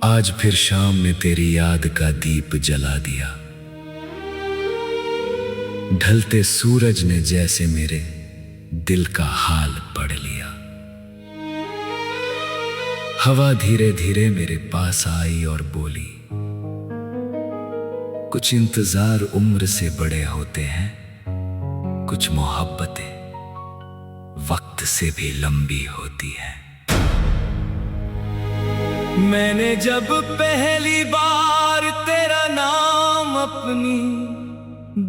आज फिर शाम ने तेरी याद का दीप जला दिया। ढलते सूरज ने जैसे मेरे दिल का हाल पढ़ लिया। हवा धीरे धीरे मेरे पास आई और बोली, कुछ इंतजार उम्र से बड़े होते हैं, कुछ मोहब्बतें वक्त से भी लंबी होती हैं। मैंने जब पहली बार तेरा नाम अपनी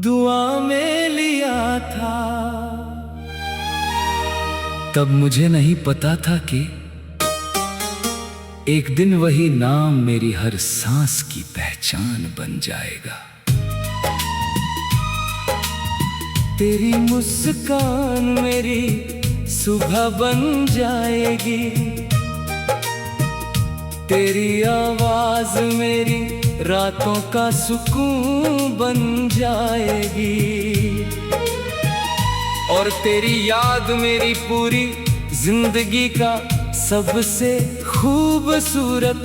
दुआ में लिया था, तब मुझे नहीं पता था कि एक दिन वही नाम मेरी हर सांस की पहचान बन जाएगा। तेरी मुस्कान मेरी सुबह बन जाएगी, तेरी आवाज मेरी रातों का सुकून बन जाएगी, और तेरी याद मेरी पूरी जिंदगी का सबसे खूबसूरत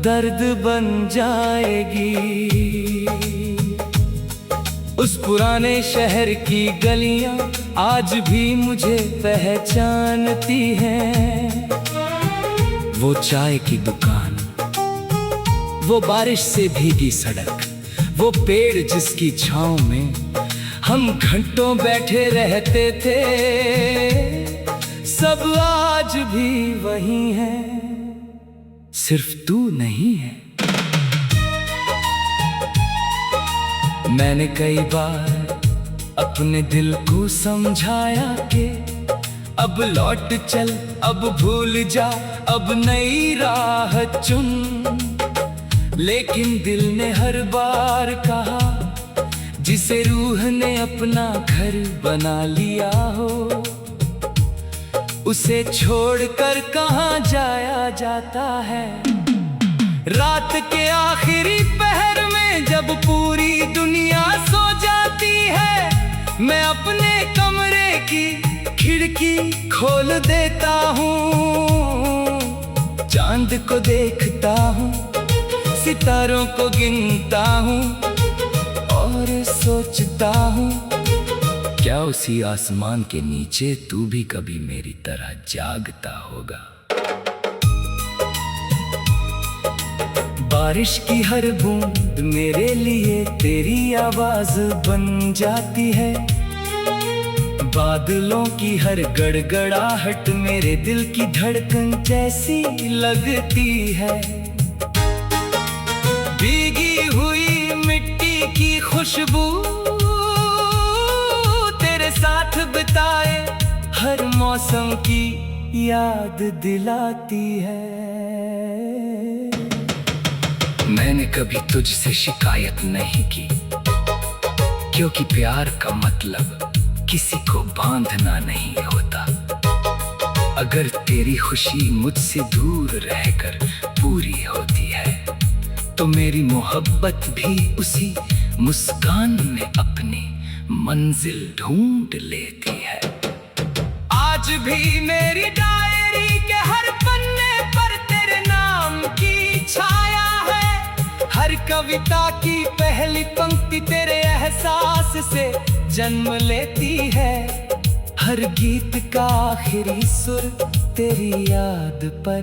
दर्द बन जाएगी। उस पुराने शहर की गलियां आज भी मुझे पहचानती हैं। वो चाय की दुकान, वो बारिश से भीगी सड़क, वो पेड़ जिसकी छांव में हम घंटों बैठे रहते थे, सब आज भी वही है, सिर्फ तू नहीं है। मैंने कई बार अपने दिल को समझाया कि अब लौट चल, अब भूल जा, अब नई राह चुन, लेकिन दिल ने हर बार कहा, जिसे रूह ने अपना घर बना लिया हो, उसे छोड़कर कहाँ जाया जाता है। रात के आखिरी पहर में जब पूरी दुनिया सो जाती है, मैं अपने कमरे की खिड़की खोल देता हूँ, चांद को देखता हूँ, सितारों को गिनता हूँ और सोचता हूँ, क्या उसी आसमान के नीचे तू भी कभी मेरी तरह जागता होगा। बारिश की हर बूंद मेरे लिए तेरी आवाज बन जाती है, बादलों की हर गड़गड़ाहट मेरे दिल की धड़कन जैसी लगती है। भीगी हुई मिट्टी की खुशबू तेरे साथ बिताए हर मौसम की याद दिलाती है। मैंने कभी तुझसे शिकायत नहीं की, क्योंकि प्यार का मतलब किसी को बांधना नहीं होता। अगर तेरी खुशी मुझसे दूर रहकर पूरी होती है, तो मेरी मोहब्बत भी उसी मुस्कान में अपनी मंजिल ढूंढ लेती है। आज भी मेरी डायरी के हर पन्ने पर तेरे नाम की छाया है, हर कविता की पहली पंक्ति तेरे एहसास से जन्म लेती है, हर गीत का आखिरी सुर तेरी याद पर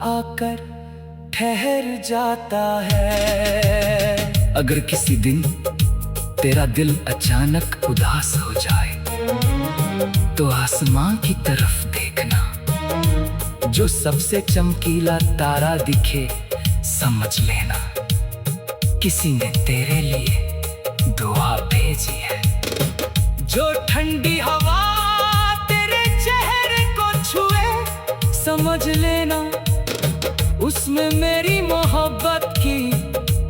आकर ठहर जाता है। अगर किसी दिन तेरा दिल अचानक उदास हो जाए, तो आसमां की तरफ देखना, जो सबसे चमकीला तारा दिखे समझ लेना, किसी ने तेरे लिए दुआ भेजी है। जो ठंडी हवा तेरे चेहरे को छुए समझ लेना, उसमें मेरी मोहब्बत की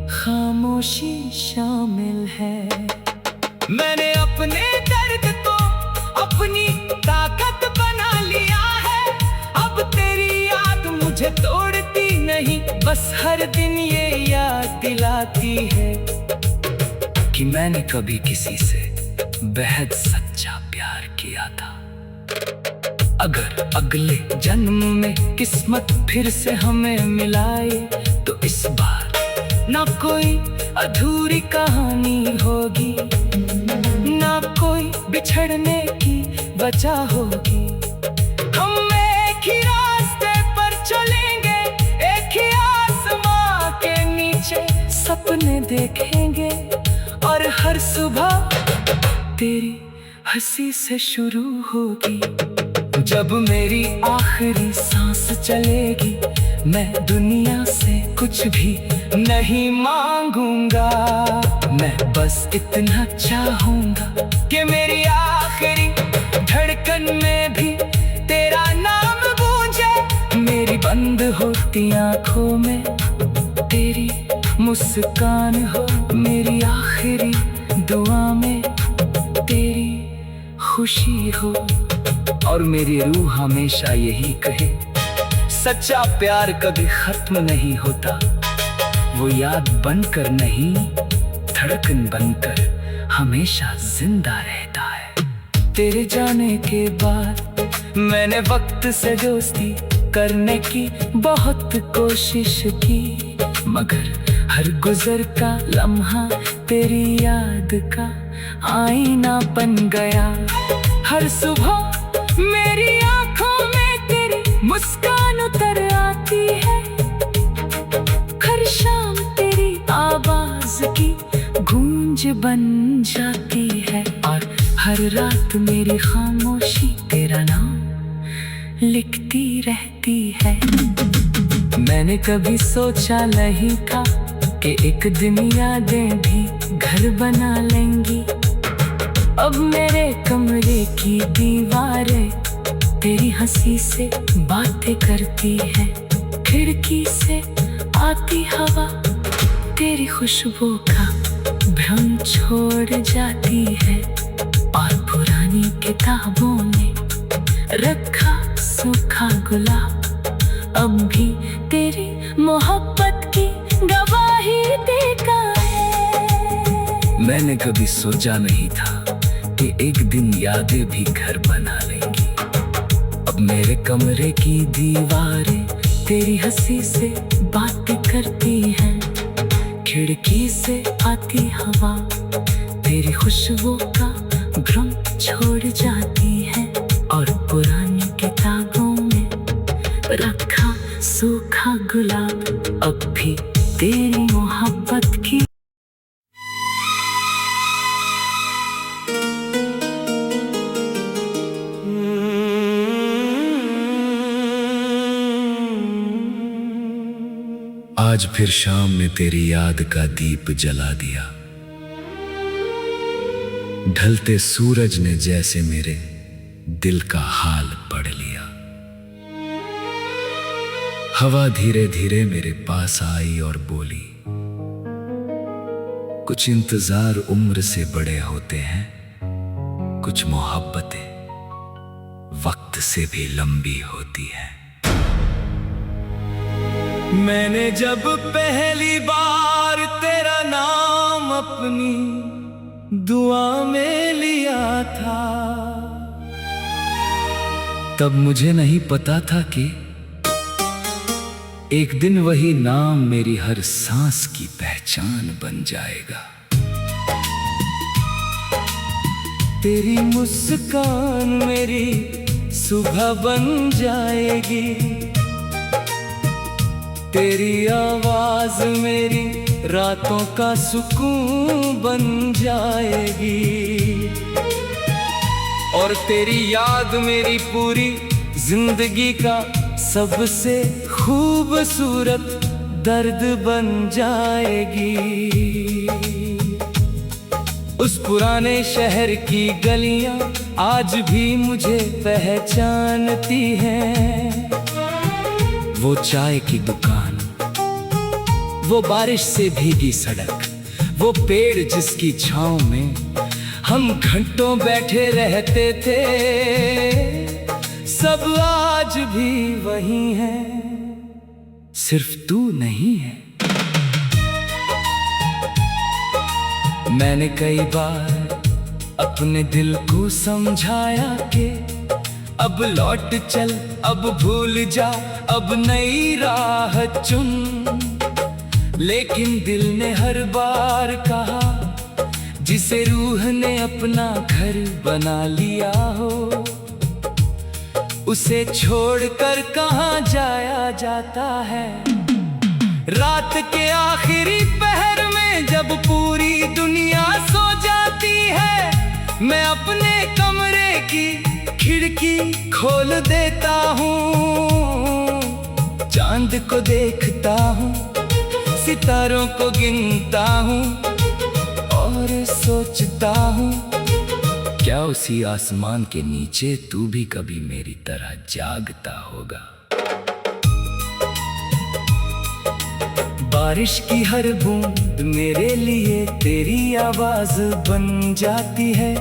खामोशी शामिल है। मैंने अपने दर्द को अपनी ताकत बना लिया है, अब तेरी याद मुझे तोड़ती नहीं, बस हर दिन ये याद दिलाती है कि मैंने कभी किसी से बेहद सच्चा प्यार किया था। अगर अगले जन्म में किस्मत फिर से हमें मिलाए तो इस बार ना कोई अधूरी कहानी होगी, ना कोई बिछड़ने की वजह होगी। हम एक ही रास्ते पर चलेंगे, एक ही आसमां के नीचे सपने देखेंगे, और हर सुबह तेरी हंसी से शुरू होगी। जब मेरी आखिरी सांस चलेगी, मैं दुनिया से कुछ भी नहीं मांगूंगा। मैं बस इतना चाहूंगा कि मेरी आखिरी धड़कन में भी तेरा नाम गूंजे। मेरी बंद होती आंखों में तेरी मुस्कान हो, मेरी आखिरी दुआ में तेरी खुशी हो, और मेरी रूह हमेशा यही कहे, सच्चा प्यार कभी खत्म नहीं होता। वो याद बनकर नहीं, धड़कन बनकर हमेशा जिंदा रहता है। तेरे जाने के बाद मैंने वक्त से दोस्ती करने की बहुत कोशिश की, मगर हर गुजर का लम्हा तेरी याद का आईना बन गया। हर सुबह मेरी आंखों में तेरी मुस्कान उतर आती है, हर शाम तेरी आवाज की गूंज बन जाती है, और हर रात मेरी खामोशी तेरा नाम लिखती रहती है। मैंने कभी सोचा नहीं था कि एक दिन यादें भी घर बना लेंगी। अब मेरे कमरे की दीवारें तेरी हंसी से बातें करती है, खिड़की से आती हवा तेरी खुशबू का भ्रम छोड़ जाती है, और पुरानी किताबों में रखा सूखा गुलाब अब भी तेरी मोहब्बत की गवाही देता है। मैंने कभी सोचा नहीं था कि एक दिन यादें भी घर बना लेंगी। अब मेरे कमरे की दीवारें तेरी हंसी से बातें करती हैं, खिड़की से आती हवा तेरी खुशबू का भ्रम छोड़ जाती है, और पुरानी किताबों में रखा सूखा गुलाब अब भी तेरी मोहब्बत की। आज फिर शाम ने तेरी याद का दीप जला दिया। ढलते सूरज ने जैसे मेरे दिल का हाल पढ़ लिया। हवा धीरे धीरे मेरे पास आई और बोली, कुछ इंतजार उम्र से बड़े होते हैं, कुछ मोहब्बतें वक्त से भी लंबी होती हैं। मैंने जब पहली बार तेरा नाम अपनी दुआ में लिया था, तब मुझे नहीं पता था कि एक दिन वही नाम मेरी हर सांस की पहचान बन जाएगा। तेरी मुस्कान मेरी सुबह बन जाएगी, तेरी आवाज मेरी रातों का सुकून बन जाएगी, और तेरी याद मेरी पूरी जिंदगी का सबसे खूबसूरत दर्द बन जाएगी। उस पुराने शहर की गलियां आज भी मुझे पहचानती हैं। वो चाय की दुकान, वो बारिश से भीगी सड़क, वो पेड़ जिसकी छांव में हम घंटों बैठे रहते थे, सब आज भी वही है, सिर्फ तू नहीं है। मैंने कई बार अपने दिल को समझाया के अब लौट चल, अब भूल जा, अब नई राह चुन। लेकिन दिल ने हर बार कहा, जिसे रूह ने अपना घर बना लिया हो, उसे छोड़कर कहाँ जाया जाता है। रात के आखिरी पहर में जब पूरी दुनिया सो जाती है, मैं अपने कमरे की खिड़की खोल देता हूँ। चांद को देखता हूँ, सितारों को गिनता हूँ और सोचता हूँ, क्या उसी आसमान के नीचे तू भी कभी मेरी तरह जागता होगा। बारिश की हर बूंद मेरे लिए तेरी आवाज बन जाती है।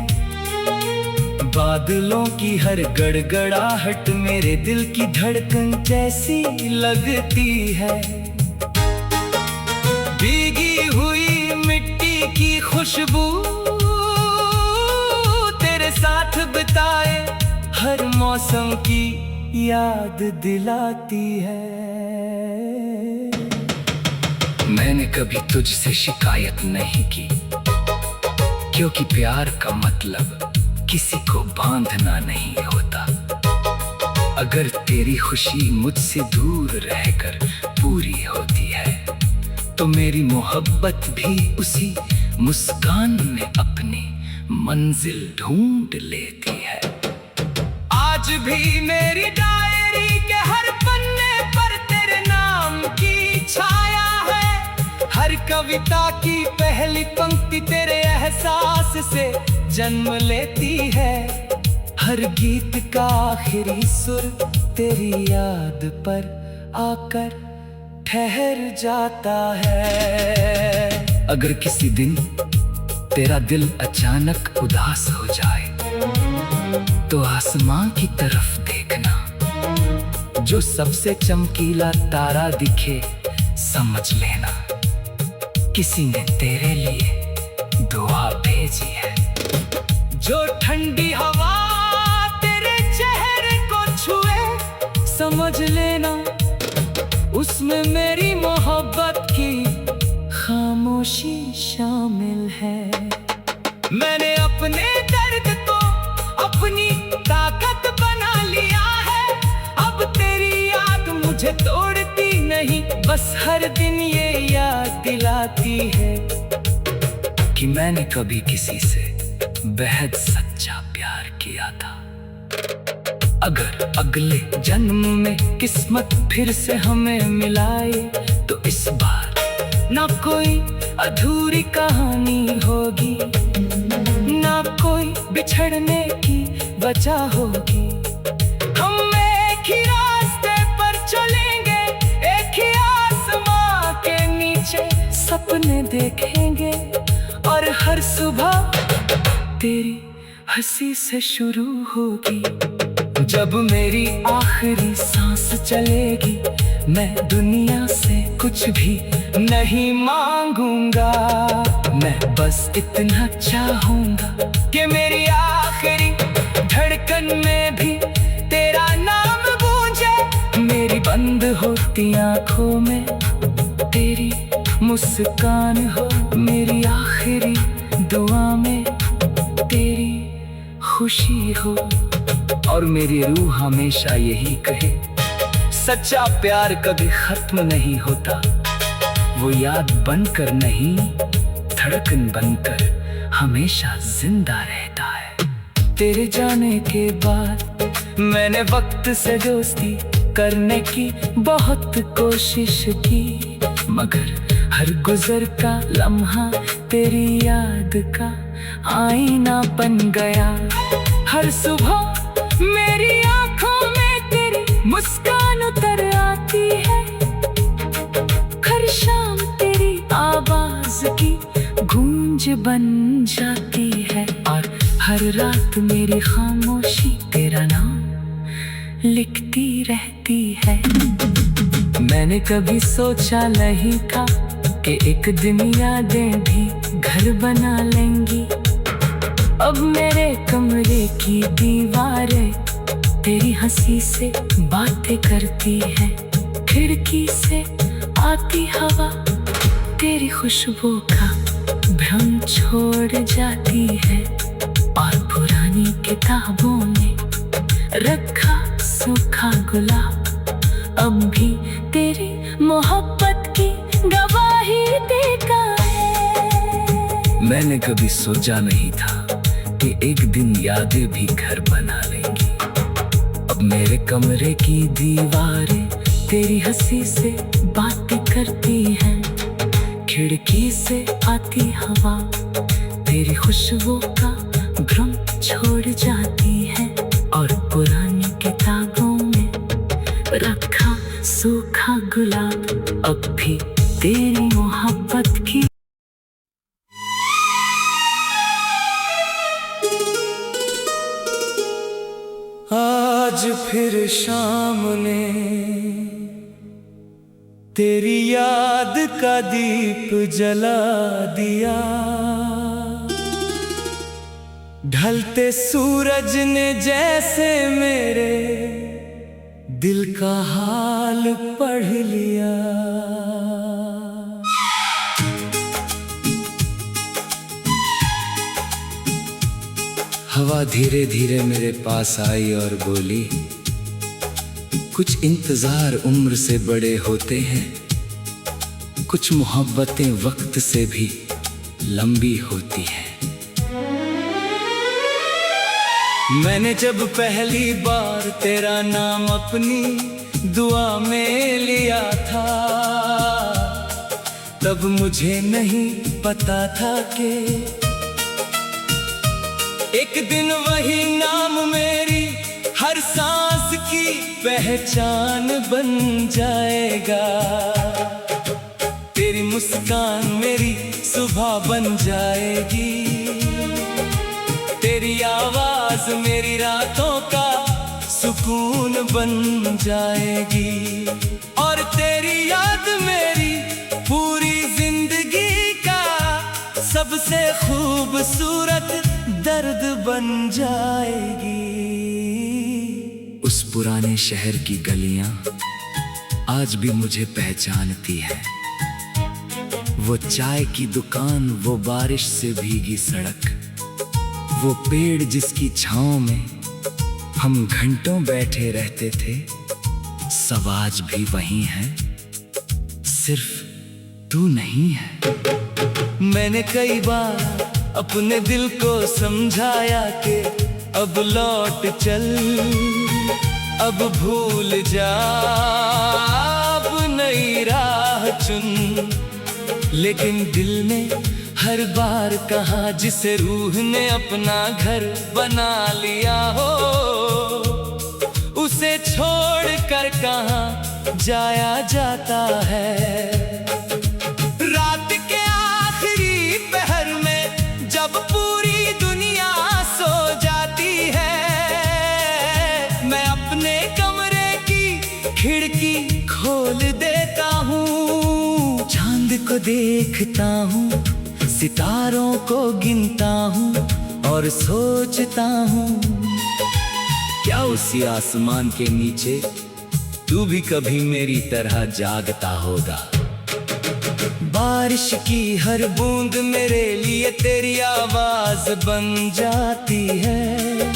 बादलों की हर गड़गड़ाहट मेरे दिल की धड़कन जैसी लगती है। भीगी हुई मिट्टी की खुशबू तेरे साथ बिताए हर मौसम की याद दिलाती है। मैंने कभी तुझसे शिकायत नहीं की, क्योंकि प्यार का मतलब किसी को बांधना नहीं होता। अगर तेरी खुशी मुझसे दूर रहकर पूरी होती है, तो मेरी मोहब्बत भी उसी मुस्कान में अपनी मंजिल ढूंढ लेती है। आज भी मेरी डायरी के हर पन्ने पर तेरे नाम की छाया है। हर कविता की पहली पंक्ति तेरे एहसास से जन्म लेती है। हर गीत का आखिरी सुर तेरी याद पर आकर ठहर जाता है। अगर किसी दिन तेरा दिल अचानक उदास हो जाए, तो आसमां की तरफ देखना। जो सबसे चमकीला तारा दिखे, समझ लेना किसी ने तेरे लिए दुआ भेजी है। जो ठंडी हवा तेरे चेहरे को छुए, समझ लेना उसमें मेरी मोहब्बत की खामोशी शामिल है। मैंने अपने दर्द को अपनी ताकत बना लिया है। अब तेरी याद मुझे तोड़ती नहीं, बस हर दिन ये याद दिलाती है कि मैंने कभी किसी से बेहद सच्चा प्यार किया था। अगर अगले जन्म में किस्मत फिर से हमें मिलाए, तो इस बार ना कोई अधूरी कहानी होगी, ना कोई बिछड़ने की वजह होगी। हम एक ही रास्ते पर चलेंगे, एक ही आसमां के नीचे सपने देखेंगे, और हर सुबह तेरी हंसी से शुरू होगी। जब मेरी आखिरी सांस चलेगी, मैं दुनिया से कुछ भी नहीं मांगूंगा। मैं बस इतना चाहूंगा कि मेरी आखिरी धड़कन में भी तेरा नाम गूंजे। मेरी बंद होती आंखों में तेरी मुस्कान हो, मेरी आखिरी दुआ में तेरी खुशी हो, और मेरी रूह हमेशा यही कहे, सच्चा प्यार कभी खत्म नहीं होता। वो याद बनकर नहीं, धड़कन बनकर हमेशा जिंदा रहता है। तेरे जाने के बाद मैंने वक्त से दोस्ती करने की बहुत कोशिश की, मगर हर गुजर का लम्हा तेरी याद का आईना बन गया। हर सुबह मेरी आंखों में तेरी मुस्कान उतर आती है। हर शाम तेरी आवाज की गूंज बन जाती है, और हर रात मेरी खामोशी तेरा नाम लिखती रहती है। मैंने कभी सोचा नहीं था कि एक दिन यादें भी घर बना लेंगी, अब मेरे कमरे की दीवारें तेरी हंसी से बातें करती है। खिड़की से आती हवा तेरी खुशबू का भ्रम छोड़ जाती है। और पुरानी किताबों में रखा सूखा गुलाब अब भी तेरी मोहब्बत की गवाही देता है। मैंने कभी सोचा नहीं था कि एक दिन यादें भी घर बना लेंगी। अब मेरे कमरे की दीवारें तेरी हंसी से बातें करती हैं। खिड़की से आती हवा तेरी खुशबू का भ्रम छोड़ जाती है। और पुरानी किताबों में रखा सूखा गुलाब अब भी तेरी मोहब्बत की। आज फिर शाम ने तेरी याद का दीप जला दिया। ढलते सूरज ने जैसे मेरे दिल का हाल पढ़ लिया। हवा धीरे धीरे मेरे पास आई और बोली, कुछ इंतजार उम्र से बड़े होते हैं, कुछ मोहब्बतें वक्त से भी लंबी होती हैं। मैंने जब पहली बार तेरा नाम अपनी दुआ में लिया था, तब मुझे नहीं पता था कि एक दिन वही नाम मेरी हर सांस की पहचान बन जाएगा। तेरी मुस्कान मेरी सुबह बन जाएगी, तेरी आवाज मेरी रातों का सुकून बन जाएगी। और तेरी याद मेरी पूरी जिंदगी का सबसे खूबसूरत दर्द बन जाएगी। उस पुराने शहर की गलियां आज भी मुझे पहचानती है। वो चाय की दुकान, वो बारिश से भीगी सड़क, वो पेड़ जिसकी छांव में हम घंटों बैठे रहते थे, सब आज भी वही है, सिर्फ तू नहीं है। मैंने कई बार अपने दिल को समझाया कि अब लौट चल, अब भूल जा, अब नई राह चुन। लेकिन दिल ने हर बार कहा, जिसे रूह ने अपना घर बना लिया हो, उसे छोड़ कर कहाँ जाया जाता है। रात के आखिरी पहर में जब पूरी दुनिया सो जाती है, मैं अपने कमरे की खिड़की खोल देता हूँ, चांद को देखता हूँ, सितारों को गिनता हूँ और सोचता हूँ, क्या उसी आसमान के नीचे तू भी कभी मेरी तरह जागता होगा। बारिश की हर बूंद मेरे लिए तेरी आवाज बन जाती है,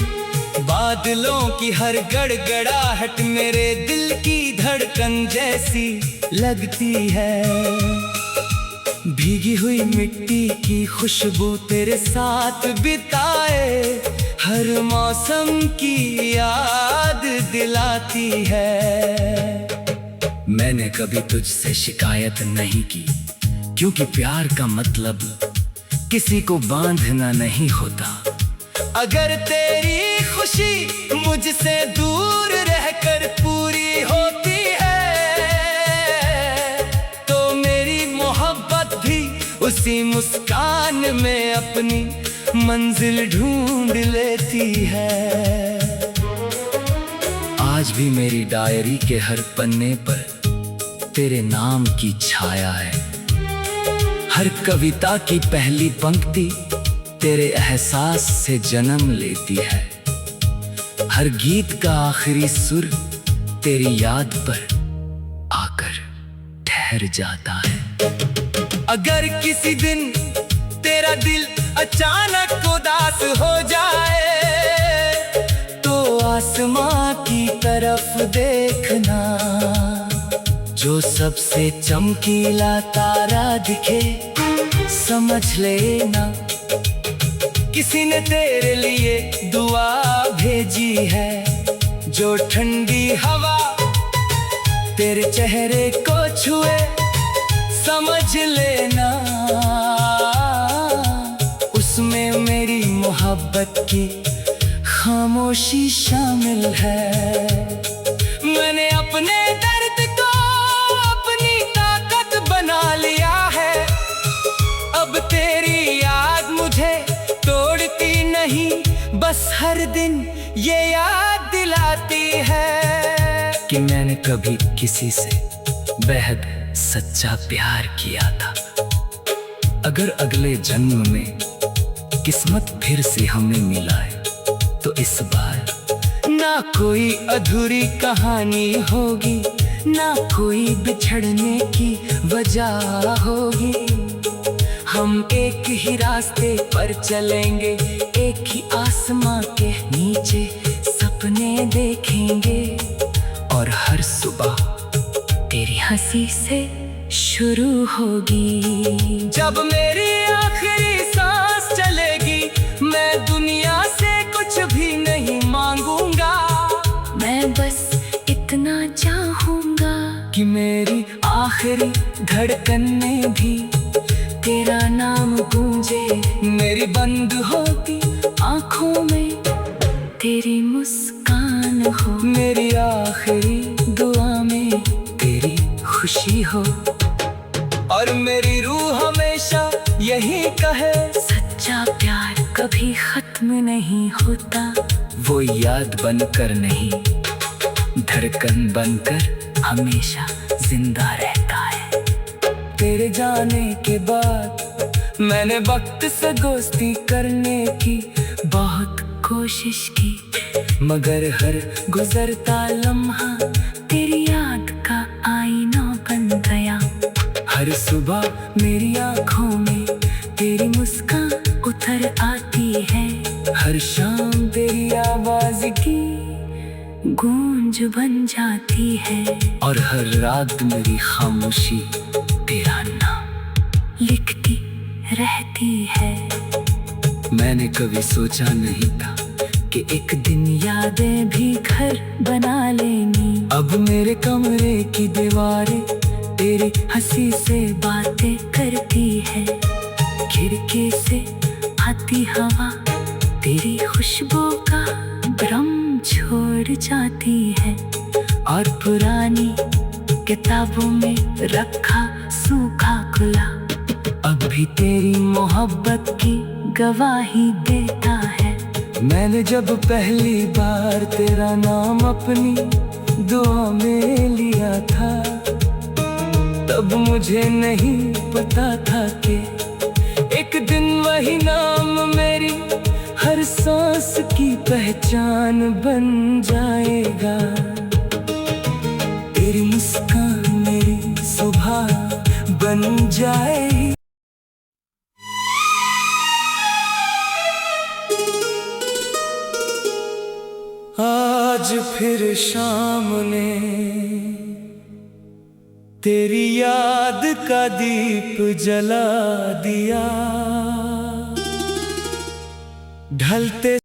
बादलों की हर गड़गड़ाहट मेरे दिल की धड़कन जैसी लगती है। भीगी हुई मिट्टी की खुशबू तेरे साथ बिताए हर मौसम की याद दिलाती है। मैंने कभी तुझसे शिकायत नहीं की, क्योंकि प्यार का मतलब किसी को बांधना नहीं होता। अगर तेरी खुशी मुझसे दूर रहकर पूरी होती है, तो मेरी मोहब्बत भी उसी मुस्कान में अपनी मंजिल ढूंढ लेती है। आज भी मेरी डायरी के हर पन्ने पर तेरे नाम की छाया है, हर कविता की पहली पंक्ति तेरे एहसास से जन्म लेती है। हर गीत का आखिरी सुर तेरी याद पर आकर ठहर जाता है। अगर किसी दिन तेरा दिल अचानक उदास हो जाए तो आसमां की तरफ देखना, जो सबसे चमकीला तारा दिखे समझ लेना किसी ने तेरे लिए दुआ भेजी है। जो ठंडी हवा तेरे चेहरे को छुए समझ लेना उसमें मेरी मोहब्बत की खामोशी शामिल है। मैंने अपने दर्द को अपनी ताकत बना लिया है। अब तेरी याद मुझे तोड़ती नहीं, बस हर दिन ये याद दिलाती है कि मैंने कभी किसी से बेहद सच्चा प्यार किया था। अगर अगले जन्म में किस्मत फिर से हमें मिलाए तो इस बार ना कोई अधूरी कहानी होगी, ना कोई बिछड़ने की वजह होगी। हम एक ही रास्ते पर चलेंगे, एक ही आसमां के नीचे सपने देखेंगे और हर सुबह तेरी हंसी से शुरू होगी। जब मेरी आखिरी सांस चलेगी मैं दुनिया से कुछ भी नहीं मांगूंगा। मैं बस इतना चाहूंगा कि मेरी आखिरी धड़कन में भी तेरा नाम गूंजे। मेरी बंद होती आंखों में तेरी मुस्कान हो, मेरी आखिरी दुआ में तेरी खुशी हो और मेरी रूह हमेशा यही कहे सच्चा प्यार कभी खत्म नहीं होता। वो याद बनकर नहीं धड़कन बनकर हमेशा जिंदा रहता है। तेरे जाने के बाद मैंने वक्त से दोस्ती करने की बहुत कोशिश की, मगर हर गुजरता लम्हा तेरी याद का आईना बन गया। हर सुबह मेरी आँखों में तेरी मुस्कान उतर आती है। हर शाम तेरी आवाज की गूंज बन जाती है और हर रात मेरी खामोशी तेरा नाम लिखती रहती है। मैंने कभी सोचा नहीं था कि एक दिन यादें भी घर बना लेंगी। अब मेरे कमरे की दीवारें तेरी हंसी से बातें करती है। खिड़की से आती हवा तेरी खुशबू का भ्रम छोड़ जाती है और पुरानी किताबों में रखा सूखा खुला अब भी तेरी मोहब्बत की गवाही देता है। मैंने जब पहली बार तेरा नाम अपनी दुआ में लिया था तब मुझे नहीं पता था कि एक दिन वही नाम मेरी हर सांस की पहचान बन जाएगा। तेरी मुस्कान मेरी सुबह बन जाएगी। आज फिर शाम ने तेरी याद का दीप जला दिया। ढलते